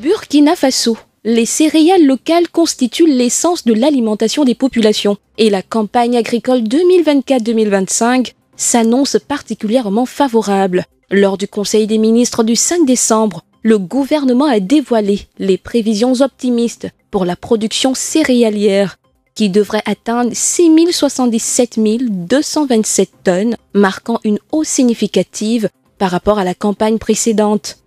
Burkina Faso, les céréales locales constituent l'essence de l'alimentation des populations et la campagne agricole 2024-2025 s'annonce particulièrement favorable. Lors du Conseil des ministres du 5 décembre, le gouvernement a dévoilé les prévisions optimistes pour la production céréalière qui devrait atteindre 6 077 227 tonnes, marquant une hausse significative par rapport à la campagne précédente.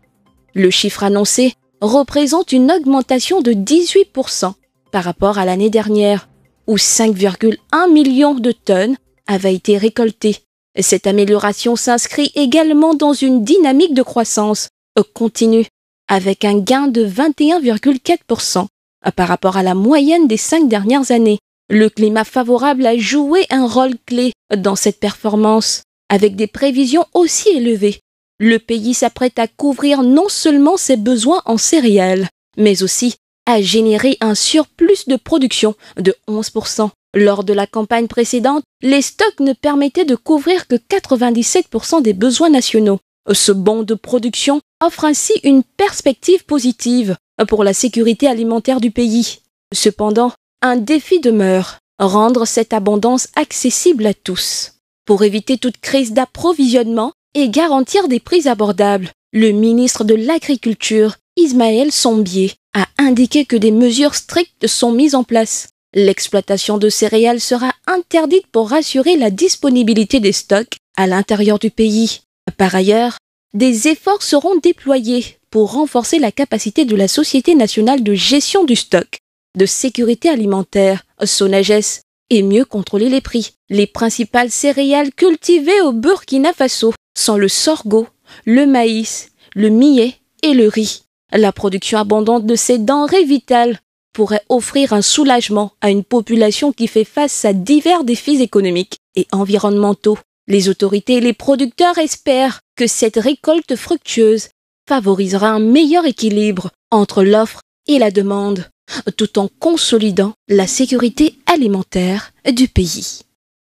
Le chiffre annoncé représente une augmentation de 18% par rapport à l'année dernière, où 5,1 millions de tonnes avaient été récoltées. Cette amélioration s'inscrit également dans une dynamique de croissance continue, avec un gain de 21,4% par rapport à la moyenne des 5 dernières années. Le climat favorable a joué un rôle clé dans cette performance, avec des prévisions aussi élevées. Le pays s'apprête à couvrir non seulement ses besoins en céréales, mais aussi à générer un surplus de production de 11%. Lors de la campagne précédente, les stocks ne permettaient de couvrir que 97% des besoins nationaux. Ce bond de production offre ainsi une perspective positive pour la sécurité alimentaire du pays. Cependant, un défi demeure, rendre cette abondance accessible à tous. Pour éviter toute crise d'approvisionnement et garantir des prix abordables, le ministre de l'Agriculture, Ismaël Sombié, a indiqué que des mesures strictes sont mises en place. L'exploitation de céréales sera interdite pour assurer la disponibilité des stocks à l'intérieur du pays. Par ailleurs, des efforts seront déployés pour renforcer la capacité de la Société nationale de gestion du stock, de sécurité alimentaire, SONAGES, et mieux contrôler les prix. Les principales céréales cultivées au Burkina Faso sont le sorgho, le maïs, le millet et le riz. La production abondante de ces denrées vitales pourrait offrir un soulagement à une population qui fait face à divers défis économiques et environnementaux. Les autorités et les producteurs espèrent que cette récolte fructueuse favorisera un meilleur équilibre entre l'offre et la demande, tout en consolidant la sécurité alimentaire du pays.